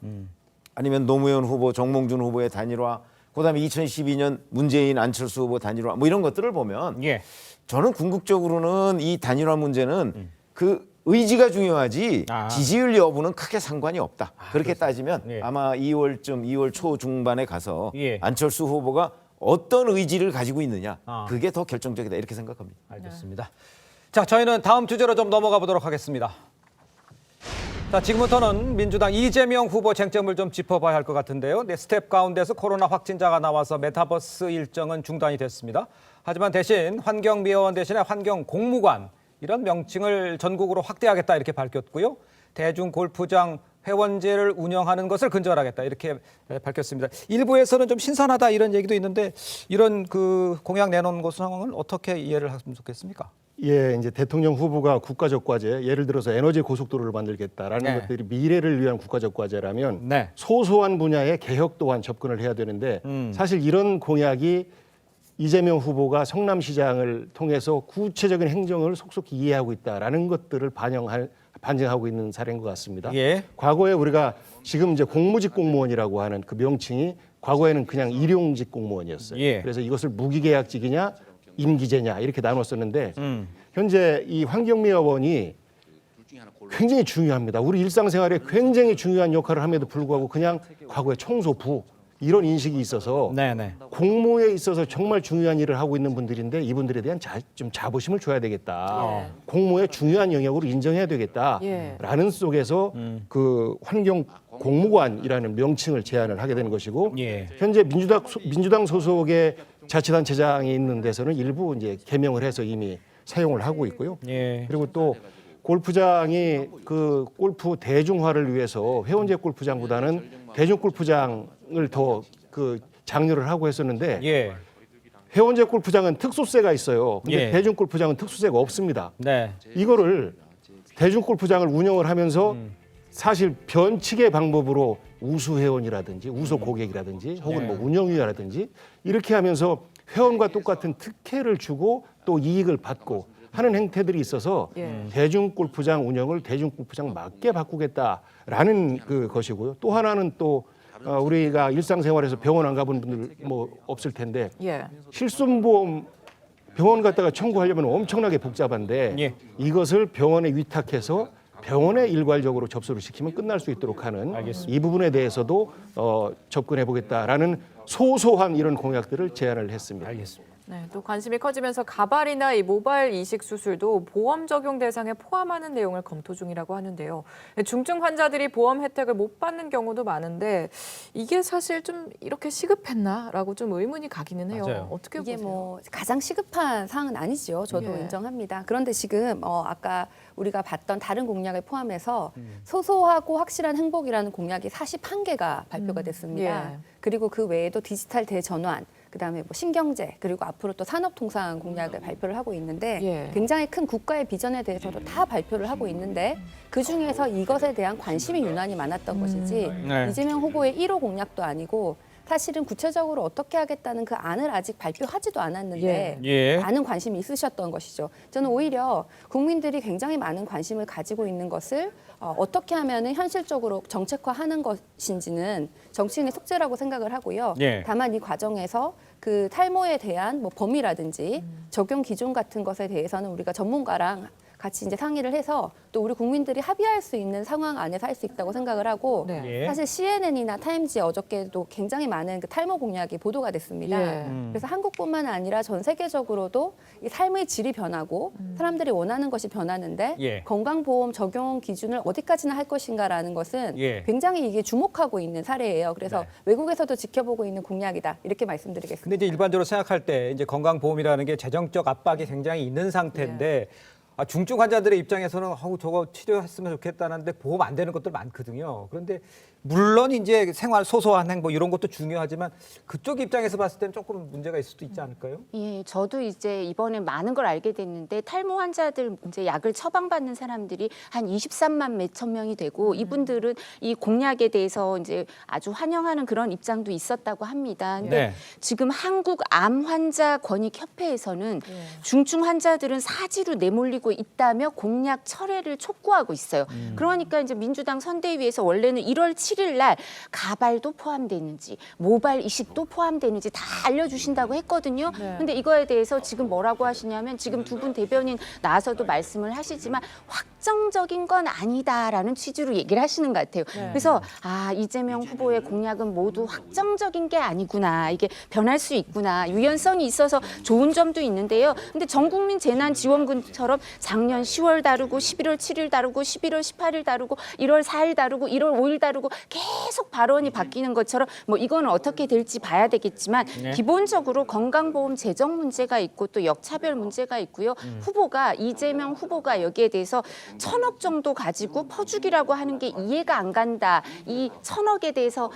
아니면 노무현 후보, 정몽준 후보의 단일화, 그다음에 2012년 문재인, 안철수 후보 단일화 뭐 이런 것들을 보면 예. 저는 저는 궁극적으로는 이 단일화 문제는 그 의지가 중요하지 지지율 여부는 크게 상관이 없다. 그렇게 따지면 예. 아마 2월 초 중반에 가서 예. 안철수 후보가 어떤 의지를 가지고 있느냐 아. 그게 더 결정적이다 이렇게 생각합니다. 알겠습니다. 자, 저희는 다음 주제로 좀 넘어가 보도록 하겠습니다. 자, 지금부터는 민주당 이재명 후보 쟁점을 좀 짚어봐야 할 것 같은데요. 네, 스텝 가운데서 코로나 확진자가 나와서 메타버스 일정은 중단이 됐습니다. 하지만 대신 환경미화원 대신에 환경공무관 이런 명칭을 전국으로 확대하겠다 이렇게 밝혔고요. 대중골프장 회원제를 운영하는 것을 근절하겠다 이렇게 밝혔습니다. 일부에서는 좀 신선하다 이런 얘기도 있는데 이런 그 공약 내놓은 것 상황을 어떻게 이해를 하면 좋겠습니까? 예, 이제 대통령 후보가 국가적 과제, 예를 들어서 에너지 고속도로를 만들겠다라는 네. 것들이 미래를 위한 국가적 과제라면 네. 소소한 분야의 개혁 또한 접근을 해야 되는데 사실 이런 공약이 이재명 후보가 성남시장을 통해서 구체적인 행정을 속속히 이해하고 있다라는 것들을 반증하고 있는 사례인 것 같습니다. 예. 과거에 우리가 지금 이제 공무직 공무원이라고 하는 그 명칭이 과거에는 그냥 일용직 공무원이었어요. 예. 그래서 이것을 무기계약직이냐 임기제냐 이렇게 나눴었는데 현재 이 환경미화원이 굉장히 중요합니다. 우리 일상생활에 굉장히 중요한 역할을 함에도 불구하고 그냥 과거에 청소부 이런 인식이 있어서 네네. 공무에 있어서 정말 중요한 일을 하고 있는 분들인데 이분들에 대한 좀 자부심을 줘야 되겠다. 공무의 중요한 영역으로 인정해야 되겠다라는 속에서 그 환경 공무관이라는 명칭을 제안을 하게 되는 것이고 예. 현재 민주당 소속의 자치단체장이 있는 데서는 일부 이제 개명을 해서 이미 사용을 하고 있고요. 예. 그리고 또 골프장이 그 골프 대중화를 위해서 회원제 골프장보다는 대중 골프장을 더 그 장려를 하고 했었는데 예. 회원제 골프장은 특수세가 있어요. 근데 예. 대중 골프장은 특수세가 없습니다. 네. 이거를 대중 골프장을 운영을 하면서 사실 변칙의 방법으로 우수 회원이라든지 우수 고객이라든지 혹은 뭐 운영위라든지 이렇게 하면서 회원과 똑같은 특혜를 주고 또 이익을 받고 하는 행태들이 있어서 대중 골프장 운영을 대중 골프장 맞게 바꾸겠다라는 그 것이고요. 또 하나는 또 우리가 일상생활에서 병원 안 가본 분들 뭐 없을 텐데 실손보험 병원 갔다가 청구하려면 엄청나게 복잡한데 예. 이것을 병원에 위탁해서 병원에 일괄적으로 접수를 시키면 끝날 수 있도록 하는 알겠습니다. 이 부분에 대해서도 접근해 보겠다라는 소소한 이런 공약들을 제안을 했습니다. 알겠습니다. 네, 또 관심이 커지면서 가발이나 이 모발 이식 수술도 보험 적용 대상에 포함하는 내용을 검토 중이라고 하는데요. 중증 환자들이 보험 혜택을 못 받는 경우도 많은데 이게 사실 좀 이렇게 시급했나라고 좀 의문이 가기는 해요. 맞아요. 어떻게 이게 보세요? 뭐 가장 시급한 사항은 아니죠. 저도 예. 인정합니다. 그런데 지금 아까 우리가 봤던 다른 공약을 포함해서 소소하고 확실한 행복이라는 공약이 41개가 발표가 됐습니다. 예. 그리고 그 외에도 디지털 대전환, 그다음에 뭐 신경제 그리고 앞으로 또 산업통상 공약을 발표를 하고 있는데 예. 굉장히 큰 국가의 비전에 대해서도 다 발표를 하고 있는데 그 중에서 이것에 대한 관심이 유난히 많았던 것이지 네. 이재명 후보의 1호 공약도 아니고 사실은 구체적으로 어떻게 하겠다는 그 안을 아직 발표하지도 않았는데 예. 많은 관심이 있으셨던 것이죠. 저는 오히려 국민들이 굉장히 많은 관심을 가지고 있는 것을 어떻게 하면 현실적으로 정책화하는 것인지는 정치인의 숙제라고 생각을 하고요. 예. 다만 이 과정에서 그 탈모에 대한 뭐 범위라든지 적용 기준 같은 것에 대해서는 우리가 전문가랑 같이 이제 상의를 해서 또 우리 국민들이 합의할 수 있는 상황 안에서 할 수 있다고 생각을 하고 네. 예. 사실 CNN이나 타임지에 어저께도 굉장히 많은 그 탈모 공약이 보도가 됐습니다. 예. 그래서 한국뿐만 아니라 전 세계적으로도 이 삶의 질이 변하고 사람들이 원하는 것이 변하는데 예. 건강보험 적용 기준을 어디까지나 할 것인가라는 것은 예. 굉장히 이게 주목하고 있는 사례예요. 그래서 네. 외국에서도 지켜보고 있는 공약이다 이렇게 말씀드리겠습니다. 근데 이제 일반적으로 생각할 때 이제 건강보험이라는 게 재정적 압박이 굉장히 있는 상태인데 중증 환자들의 입장에서는 저거 치료했으면 좋겠다는데 보험 안 되는 것들 많거든요. 그런데 물론 이제 생활 소소한 행보 이런 것도 중요하지만 그쪽 입장에서 봤을 때는 조금 문제가 있을 수도 있지 않을까요? 예, 저도 이제 이번에 많은 걸 알게 됐는데 탈모 환자들 이제 약을 처방받는 사람들이 한 23만 몇천 명이 되고 이분들은 이 공약에 대해서 이제 아주 환영하는 그런 입장도 있었다고 합니다. 근데 네. 지금 한국 암 환자 권익 협회에서는 중증 환자들은 사지로 내몰리고 있다며 공약 철회를 촉구하고 있어요. 그러니까 이제 민주당 선대위에서 원래는 1월 7일 날 가발도 포함되는지 모발 이식도 포함되는지 다 알려주신다고 했거든요. 근데 이거에 대해서 지금 뭐라고 하시냐면 지금 두 분 대변인 나와서도 말씀을 하시지만 확정적인 건 아니다라는 취지로 얘기를 하시는 것 같아요. 그래서 이재명 후보의 공약은 모두 확정적인 게 아니구나. 이게 변할 수 있구나. 유연성이 있어서 좋은 점도 있는데요. 근데 전국민 재난지원금처럼 작년 10월 다루고 11월 7일 다루고 11월 18일 다루고 1월 4일 다루고 1월 5일 다루고 계속 발언이 바뀌는 것처럼 뭐 이거는 어떻게 될지 봐야 되겠지만 기본적으로 건강보험 재정 문제가 있고 또 역차별 문제가 있고요. 후보가 이재명 후보가 여기에 대해서 1,000억 정도 가지고 퍼주기라고 하는 게 이해가 안 간다. 이 1,000억에 대해서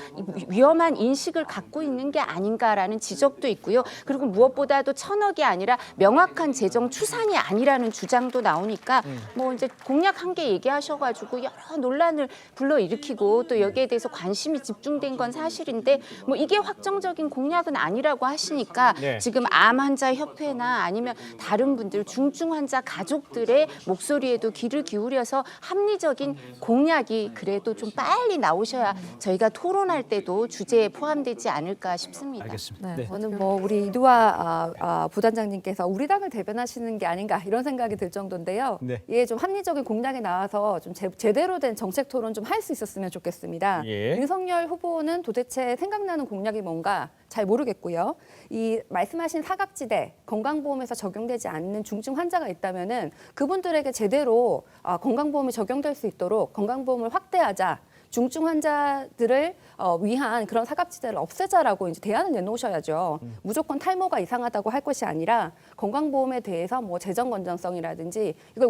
위험한 인식을 갖고 있는 게 아닌가라는 지적도 있고요. 그리고 무엇보다도 1,000억이 아니라 명확한 재정 추산이 아니라는 주장도 나오니까 뭐 이제 공약 한 개 얘기하셔가지고 여러 논란을 불러일으키고 또 여기에 대해서 관심이 집중된 건 사실인데 뭐 이게 확정적인 공약은 아니라고 하시니까 네. 지금 암 환자 협회나 아니면 다른 분들 중증 환자 가족들의 목소리에도 귀를 기울여서 합리적인 공약이 그래도 좀 빨리 나오셔야 저희가 토론할 때도 주제에 포함되지 않을까 싶습니다. 알겠습니다. 네. 네. 저는 뭐 우리 이두화 부단장님께서 우리 당을 대변하시는 게 아닌가 이런 생각이 들 정도인데요. 네. 이게 좀 합리적인 공약이 나와서 좀 제대로 된 정책 토론 좀 할 수 있었으면 좋겠습니다. 예. 윤석열 후보는 도대체 생각나는 공약이 뭔가 잘 모르겠고요. 이 말씀하신 사각지대 건강보험에서 적용되지 않는 중증 환자가 있다면은 그분들에게 제대로 건강보험이 적용될 수 있도록 건강보험을 확대하자. 중증 환자들을 위한 그런 사각지대를 없애자라고 이제 대안을 내놓으셔야죠. 무조건 탈모가 이상하다고 할 것이 아니라 건강보험에 대해서 뭐 재정 건전성이라든지 이걸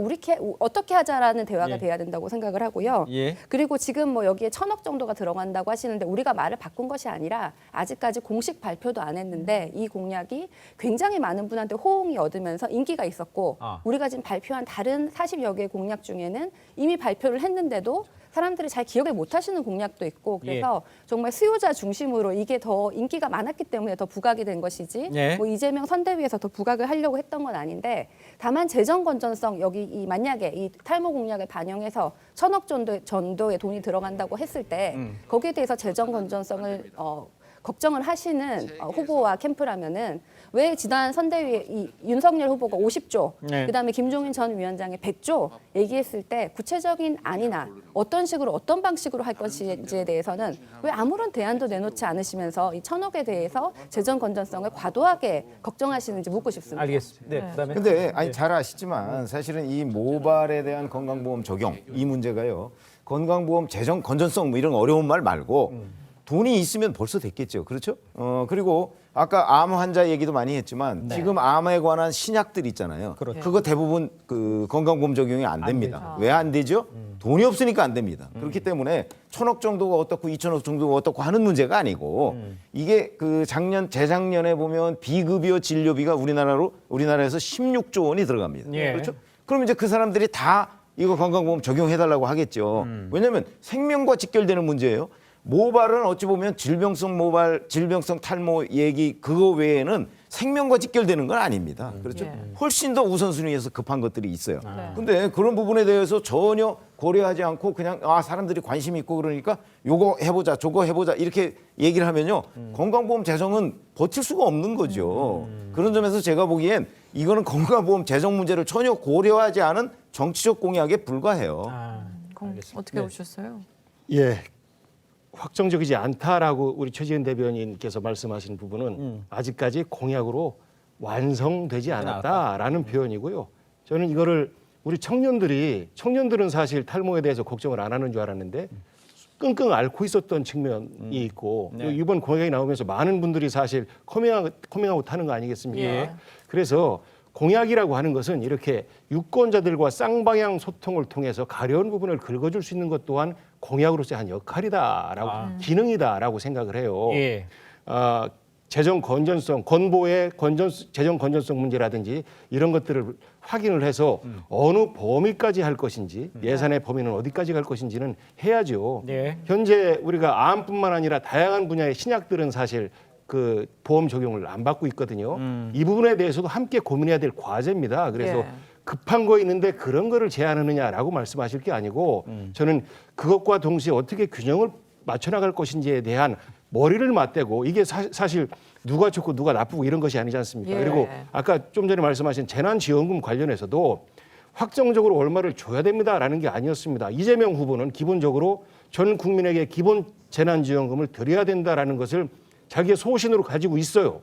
어떻게 하자라는 대화가 예. 돼야 된다고 생각을 하고요. 예. 그리고 지금 뭐 여기에 1,000억 정도가 들어간다고 하시는데 우리가 말을 바꾼 것이 아니라 아직까지 공식 발표도 안 했는데 이 공약이 굉장히 많은 분한테 호응이 얻으면서 인기가 있었고 우리가 지금 발표한 다른 40여 개의 공약 중에는 이미 발표를 했는데도 사람들이 잘 기억을 못 하시는 공약도 있고 그래서 정말 수요자 중심으로 이게 더 인기가 많았기 때문에 더 부각이 된 것이지 예. 뭐 이재명 선대위에서 더 부각을 하려고 했던 건 아닌데 다만 재정 건전성 여기 만약에 이 탈모 공약을 반영해서 1,000억 정도의 돈이 들어간다고 했을 때 거기에 대해서 재정 건전성을 걱정을 하시는 후보와 캠프라면은 왜 지난 선대위에 이 윤석열 후보가 50조, 네. 그다음에 김종인 전 위원장이 100조 얘기했을 때 구체적인 안이나 어떤 식으로 어떤 방식으로 할 것인지에 대해서는 왜 아무런 대안도 내놓지 않으시면서 이 1,000억에 대해서 재정 건전성을 과도하게 걱정하시는지 묻고 싶습니다. 알겠습니다. 네. 그다음에 근데 잘 아시지만 사실은 이 모발에 대한 건강보험 적용 이 문제가요. 건강보험 재정 건전성 뭐 이런 어려운 말 말고 돈이 있으면 벌써 됐겠죠. 그렇죠? 그리고 아까 암 환자 얘기도 많이 했지만 지금 암에 관한 신약들 있잖아요. 그렇죠. 그거 대부분 그 건강보험 적용이 안 됩니다. 왜 안 되죠? 돈이 없으니까 안 됩니다. 그렇기 때문에 1,000억 정도가 어떻고 2,000억 정도가 어떻고 하는 문제가 아니고 이게 그 재작년에 보면 비급여 진료비가 우리나라에서 16조 원이 들어갑니다. 예. 그렇죠? 그럼 이제 그 사람들이 다 이거 건강보험 적용해달라고 하겠죠. 왜냐하면 생명과 직결되는 문제예요. 모발은 어찌 보면 질병성 모발, 질병성 탈모 얘기 그거 외에는 생명과 직결되는 건 아닙니다. 그렇죠? 훨씬 더 우선순위에서 급한 것들이 있어요. 근데 그런 부분에 대해서 전혀 고려하지 않고 그냥 사람들이 관심 있고 그러니까 요거 해보자, 저거 해보자 이렇게 얘기를 하면요. 건강보험 재정은 버틸 수가 없는 거죠. 그런 점에서 제가 보기엔 이거는 건강보험 재정 문제를 전혀 고려하지 않은 정치적 공약에 불과해요. 어떻게 보셨어요? 예. 확정적이지 않다라고 우리 최지은 대변인께서 말씀하신 부분은 아직까지 공약으로 완성되지 않았다라는 표현이고요. 저는 이거를 우리 청년들은 사실 탈모에 대해서 걱정을 안 하는 줄 알았는데 끙끙 앓고 있었던 측면이 있고 또 이번 공약이 나오면서 많은 분들이 사실 커밍아웃 하는 거 아니겠습니까? 그래서 공약이라고 하는 것은 이렇게 유권자들과 쌍방향 소통을 통해서 가려운 부분을 긁어줄 수 있는 것 또한 공약으로서의 한 역할이다라고 기능이다라고 생각을 해요. 재정 건전성, 건보의 재정 건전성 문제라든지 이런 것들을 확인을 해서 어느 범위까지 할 것인지 예산의 범위는 어디까지 갈 것인지는 해야죠. 현재 우리가 암뿐만 아니라 다양한 분야의 신약들은 사실 그 보험 적용을 안 받고 있거든요. 이 부분에 대해서도 함께 고민해야 될 과제입니다. 그래서 급한 거 있는데 그런 거를 제안하느냐라고 말씀하실 게 아니고 저는 그것과 동시에 어떻게 균형을 맞춰나갈 것인지에 대한 머리를 맞대고 이게 사실 누가 좋고 누가 나쁘고 이런 것이 아니지 않습니까? 그리고 아까 좀 전에 말씀하신 재난지원금 관련해서도 확정적으로 얼마를 줘야 됩니다라는 게 아니었습니다. 이재명 후보는 기본적으로 전 국민에게 기본 재난지원금을 드려야 된다라는 것을 자기의 소신으로 가지고 있어요.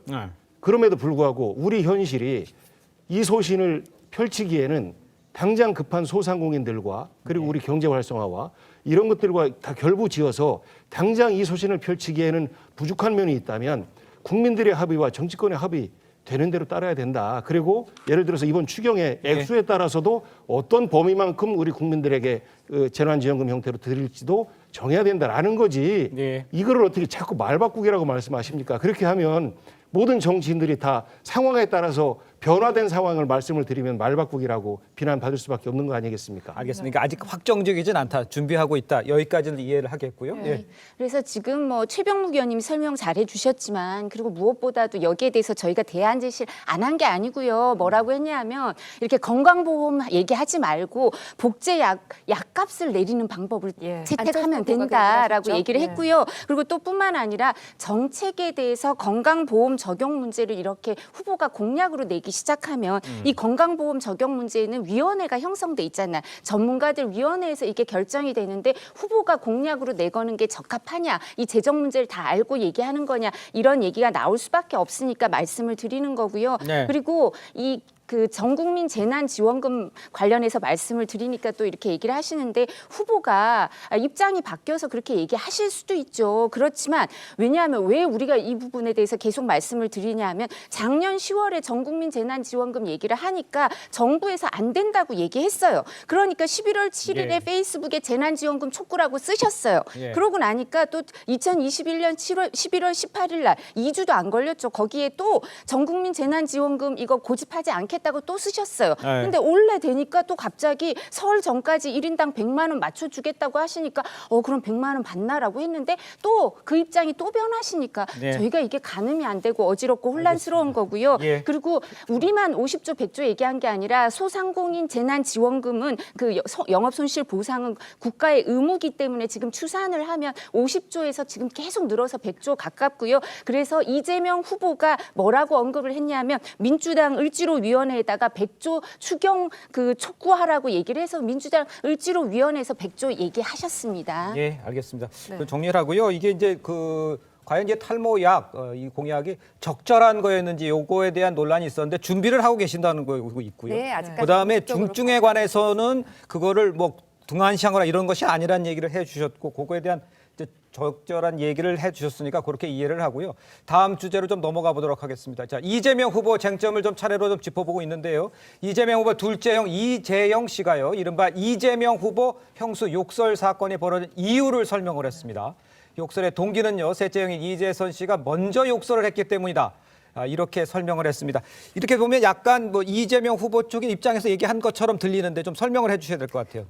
그럼에도 불구하고 우리 현실이 이 소신을 펼치기에는 당장 급한 소상공인들과 그리고 우리 경제 활성화와 이런 것들과 다 결부지어서 당장 이 소신을 펼치기에는 부족한 면이 있다면 국민들의 합의와 정치권의 합의 되는 대로 따라야 된다. 그리고 예를 들어서 이번 추경의 액수에 따라서도 어떤 범위만큼 우리 국민들에게 재난지원금 형태로 드릴지도 정해야 된다라는 거지. 이거를 어떻게 자꾸 말바꾸기라고 말씀하십니까? 그렇게 하면 모든 정치인들이 다 상황에 따라서 변화된 상황을 말씀을 드리면 말바꾸기라고 비난받을 수밖에 없는 거 아니겠습니까? 알겠습니다. 아직 확정적이진 않다. 준비하고 있다. 여기까지는 이해를 하겠고요. 그래서 지금 뭐 최병묵 의원님이 설명 잘해 주셨지만 그리고 무엇보다도 여기에 대해서 저희가 대안 제시를 안 한 게 아니고요. 뭐라고 했냐면 이렇게 건강보험 얘기하지 말고 복제 약값을 내리는 방법을 채택하면 된다라고 얘기를 했고요. 그리고 또 뿐만 아니라 정책에 대해서 건강보험 적용 문제를 이렇게 후보가 공약으로 내기 시작하면 이 건강보험 적용 문제는 위원회가 형성돼 있잖아요. 전문가들 위원회에서 이게 결정이 되는데 후보가 공약으로 내거는 게 적합하냐, 이 재정 문제를 다 알고 얘기하는 거냐 이런 얘기가 나올 수밖에 없으니까 말씀을 드리는 거고요. 그리고 이 그 전국민 재난지원금 관련해서 말씀을 드리니까 또 이렇게 얘기를 하시는데 후보가 입장이 바뀌어서 그렇게 얘기하실 수도 있죠. 그렇지만 왜냐하면 왜 우리가 이 부분에 대해서 계속 말씀을 드리냐면 작년 10월에 전국민 재난지원금 얘기를 하니까 정부에서 안 된다고 얘기했어요. 그러니까 11월 7일에 페이스북에 재난지원금 촉구라고 쓰셨어요. 그러고 나니까 또 2021년 11월 18일 날 2주도 안 걸렸죠. 거기에 또 전국민 재난지원금 이거 고집하지 않겠다고 또 쓰셨어요. 근데 올해 되니까 또 갑자기 설 전까지 1인당 100만 원 맞춰주겠다고 하시니까 그럼 100만 원 받나라고 했는데 또 그 입장이 또 변하시니까 저희가 이게 가늠이 안 되고 어지럽고 혼란스러운 거고요. 그리고 우리만 50조 100조 얘기한 게 아니라 소상공인 재난지원금은 그 영업손실 보상은 국가의 의무기 때문에 지금 추산을 하면 50조에서 지금 계속 늘어서 100조 가깝고요. 그래서 이재명 후보가 뭐라고 언급을 했냐면 민주당 을지로위원회에다가 100조 추경 그 촉구하라고 얘기를 해서 민주당 을지로위원회에서 100조 얘기하셨습니다. 알겠습니다. 정리를 하고요. 이게 이제 과연 이제 탈모약 이 공약이 적절한 거였는지 요거에 대한 논란이 있었는데 준비를 하고 계신다는 거 있고요. 네, 아직까지 그다음에 공식적으로 중증에 관해서는 그거를 뭐 등한시하거나 이런 것이 아니라는 얘기를 해주셨고 그거에 대한 이제 적절한 얘기를 해주셨으니까 그렇게 이해를 하고요. 다음 주제로 좀 넘어가 보도록 하겠습니다. 자, 이재명 후보 쟁점을 좀 차례로 좀 짚어보고 있는데요. 이재명 후보 둘째 형 이재영 씨가요. 이른바 이재명 후보 형수 욕설 사건이 벌어진 이유를 설명을 했습니다. 욕설의 동기는요. 셋째 형인 이재선 씨가 먼저 욕설을 했기 때문이다. 이렇게 설명을 했습니다. 이렇게 보면 약간 뭐 이재명 후보 쪽의 입장에서 얘기한 것처럼 들리는데 좀 설명을 해주셔야 될 것 같아요.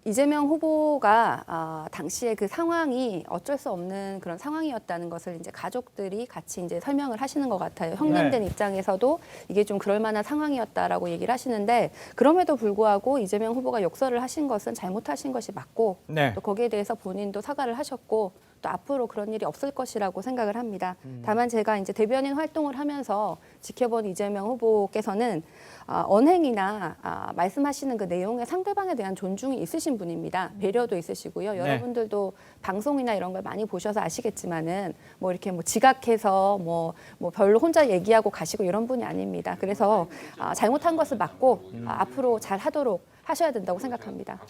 이재명 후보가 당시에 그 상황이 어쩔 수 없는 그런 상황이었다는 것을 이제 가족들이 같이 이제 설명을 하시는 것 같아요. 형님된 입장에서도 이게 좀 그럴 만한 상황이었다라고 얘기를 하시는데 그럼에도 불구하고 이재명 후보가 욕설을 하신 것은 잘못하신 것이 맞고 또 거기에 대해서 본인도 사과를 하셨고 또 앞으로 그런 일이 없을 것이라고 생각을 합니다. 다만 제가 이제 대변인 활동을 하면서 지켜본 이재명 후보께서는 언행이나 말씀하시는 그 내용의 상대방에 대한 존중이 있으신 분입니다. 배려도 있으시고요. 여러분들도 방송이나 이런 걸 많이 보셔서 아시겠지만은 뭐 이렇게 뭐 지각해서 뭐 별로 혼자 얘기하고 가시고 이런 분이 아닙니다. 그래서 잘못한 것을 맞고 앞으로 잘 하도록 하셔야 된다고 생각합니다.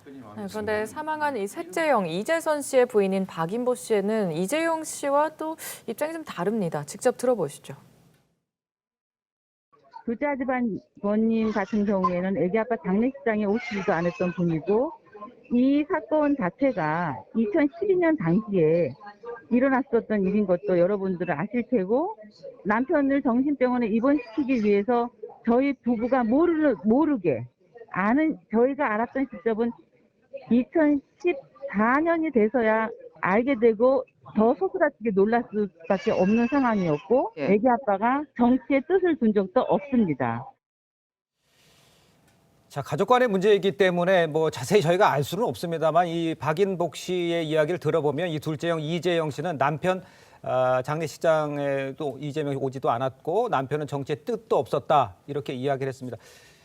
그런데 사망한 이 셋째 형 이재선 씨의 부인인 박인보 씨는 이재용 씨와 또 입장이 좀 다릅니다. 직접 들어보시죠. 둘째 아주버님 같은 경우에는 애기 아빠 장례식장에 오시지도 않았던 분이고 이 사건 자체가 2012년 당시에 일어났었던 일인 것도 여러분들은 아실 테고 남편을 정신병원에 입원시키기 위해서 저희 부부가 모르게 저희가 알았던 시점은 2014년이 돼서야 알게 되고 더 소스라치게 놀랐을 수밖에 없는 상황이었고 애기 아빠가 정치에 뜻을 둔 적도 없습니다. 자, 가족 간의 문제이기 때문에 뭐 자세히 저희가 알 수는 없습니다만 이 박인복 씨의 이야기를 들어보면 이 둘째 형 이재영 씨는 남편 장례식장에도 이재명이 오지도 않았고 남편은 정치에 뜻도 없었다 이렇게 이야기를 했습니다.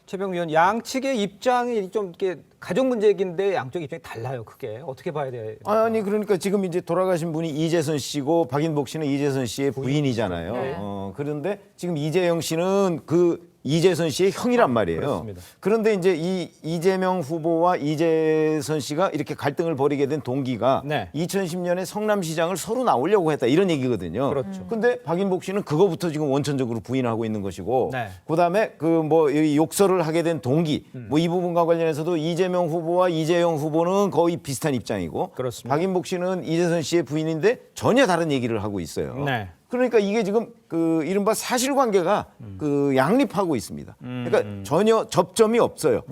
최병 위원, 양측의 입장이 좀 이렇게 가족 문제인데 양쪽 입장이 달라요. 크게 어떻게 봐야 돼요? 아니 그러니까 지금 이제 돌아가신 분이 이재선 씨고 박인복 씨는 이재선 씨의 부인이잖아요. 그런데 지금 이재영 씨는 그 이재선 씨의 형이란 말이에요. 그렇습니다. 그런데 이제 이 이재명 후보와 이재선 씨가 이렇게 갈등을 벌이게 된 동기가 2010년에 성남시장을 서로 나오려고 했다 이런 얘기거든요. 그렇죠. 근데 박인복 씨는 그거부터 지금 원천적으로 부인하고 있는 것이고, 그다음에 그 뭐 욕설을 하게 된 동기, 뭐 이 부분과 관련해서도 이재명 후보와 이재영 후보는 거의 비슷한 입장이고, 그렇습니다. 박인복 씨는 이재선 씨의 부인인데 전혀 다른 얘기를 하고 있어요. 그러니까 이게 지금 그 이른바 사실관계가 그 양립하고 있습니다. 그러니까 전혀 접점이 없어요.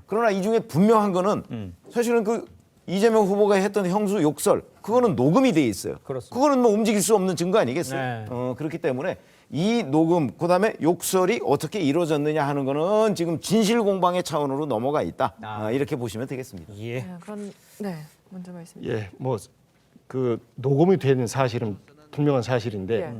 그러나 이 중에 분명한 거는 사실은 그 이재명 후보가 했던 형수 욕설 그거는 녹음이 돼 있어요. 그거는 뭐 움직일 수 없는 증거 아니겠어요? 그렇기 때문에 이 녹음 그다음에 욕설이 어떻게 이루어졌느냐 하는 거는 지금 진실 공방의 차원으로 넘어가 있다. 이렇게 보시면 되겠습니다. 그럼 먼저 말씀. 뭐 그 녹음이 된 사실은 분명한 사실인데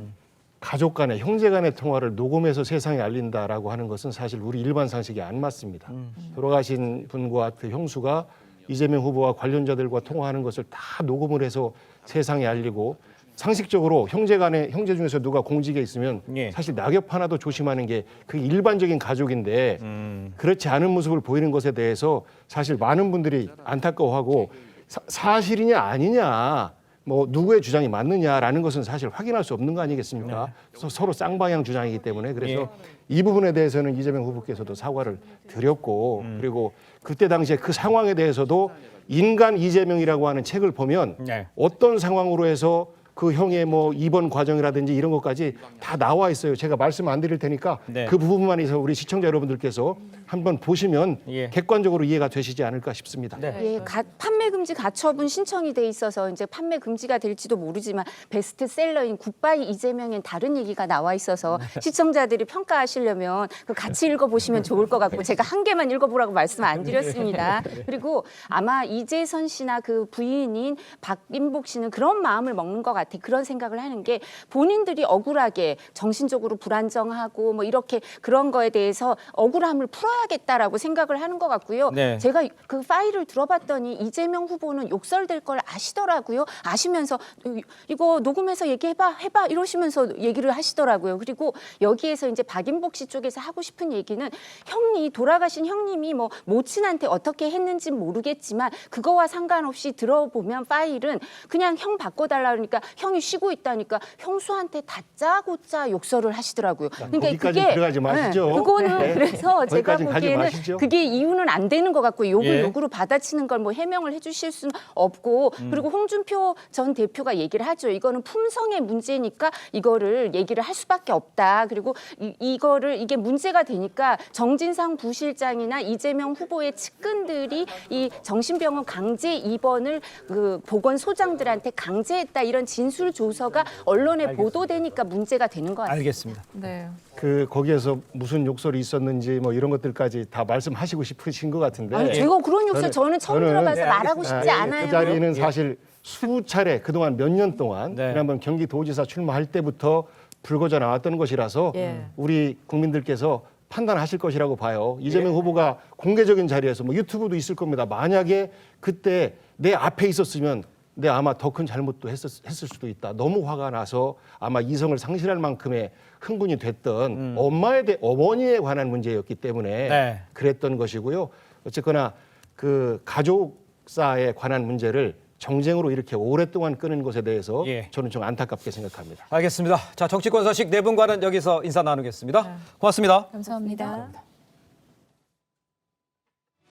가족 간의 형제 간의 통화를 녹음해서 세상에 알린다라고 하는 것은 사실 우리 일반 상식에 안 맞습니다. 돌아가신 분과 그 형수가 이재명 후보와 관련자들과 통화하는 것을 다 녹음을 해서 세상에 알리고 상식적으로 형제 중에서 누가 공직에 있으면 사실 낙엽 하나도 조심하는 게 그 일반적인 가족인데 그렇지 않은 모습을 보이는 것에 대해서 사실 많은 분들이 안타까워하고 사실이냐 아니냐 뭐 누구의 주장이 맞느냐라는 것은 사실 확인할 수 없는 거 아니겠습니까? 서로 쌍방향 주장이기 때문에 그래서 이 부분에 대해서는 이재명 후보께서도 사과를 드렸고 그리고 그때 당시에 그 상황에 대해서도 인간 이재명이라고 하는 책을 보면 어떤 상황으로 해서 그 형의 뭐 입원 과정이라든지 이런 것까지 다 나와 있어요. 제가 말씀 안 드릴 테니까 그 부분만 해서 우리 시청자 여러분들께서 한번 보시면 객관적으로 이해가 되시지 않을까 싶습니다. 판매 금지 가처분 신청이 돼 있어서 이제 판매 금지가 될지도 모르지만 베스트셀러인 굿바이 이재명엔 다른 얘기가 나와 있어서 시청자들이 평가하시려면 그 같이 읽어보시면 좋을 것 같고 제가 한 개만 읽어보라고 말씀 안 드렸습니다. 그리고 아마 이재선 씨나 그 부인인 박인복 씨는 그런 마음을 먹는 것 같아요. 그런 생각을 하는 게 본인들이 억울하게 정신적으로 불안정하고 뭐 이렇게 그런 거에 대해서 억울함을 풀어야 해야겠다라고 생각을 하는 것 같고요. 네. 제가 그 파일을 들어봤더니 이재명 후보는 욕설될 걸 아시더라고요. 아시면서 이거 녹음해서 얘기해봐 이러시면서 얘기를 하시더라고요. 그리고 여기에서 이제 박인복 씨 쪽에서 하고 싶은 얘기는 돌아가신 형님이 뭐 모친한테 어떻게 했는지 모르겠지만 그거와 상관없이 들어보면 파일은 그냥 형 바꿔달라 그러니까 형이 쉬고 있다니까 형수한테 다짜고짜 욕설을 하시더라고요. 그러니까 거기까지 들어가지 마시죠. 그거는 네. 그래서 제가 거기까지는 가지 보기에는 마시죠. 그게 이유는 안 되는 것 같고 욕을 예. 욕으로 받아치는 걸 뭐 해명을 해주실 수는 없고 그리고 홍준표 전 대표가 얘기를 하죠. 이거는 품성의 문제니까 이거를 얘기를 할 수밖에 없다. 그리고 이게 문제가 되니까 정진상 부실장이나 이재명 후보의 측근들이 이 정신병원 강제 입원을 그 보건소장들한테 강제했다 이런 진술 조서가 언론에 보도되니까 문제가 되는 것 같습니다. 알겠습니다. 네. 거기에서 무슨 욕설이 있었는지 뭐 이런 것들까지 다 말씀하시고 싶으신 것 같은데. 아니, 제가 그런 욕설 저는 처음 들어봐서 말하고 싶지 않아요. 그 자리는 사실 수차례 그동안 몇 년 동안 네. 지난번 경기도지사 출마할 때부터 불거져 나왔던 것이라서 예. 우리 국민들께서 판단하실 것이라고 봐요. 이재명 후보가 공개적인 자리에서 뭐 유튜브도 있을 겁니다. 만약에 그때 내 앞에 있었으면 내가 아마 더 큰 잘못도 했을 수도 있다. 너무 화가 나서 아마 이성을 상실할 만큼의 흥분이 됐던 어머니에 관한 문제였기 때문에 네. 그랬던 것이고요. 어쨌거나 그 가족사에 관한 문제를 정쟁으로 이렇게 오랫동안 끄는 것에 대해서 예. 저는 좀 안타깝게 생각합니다. 알겠습니다. 자, 정치권 소식 네 분과는 여기서 인사 나누겠습니다. 고맙습니다. 감사합니다.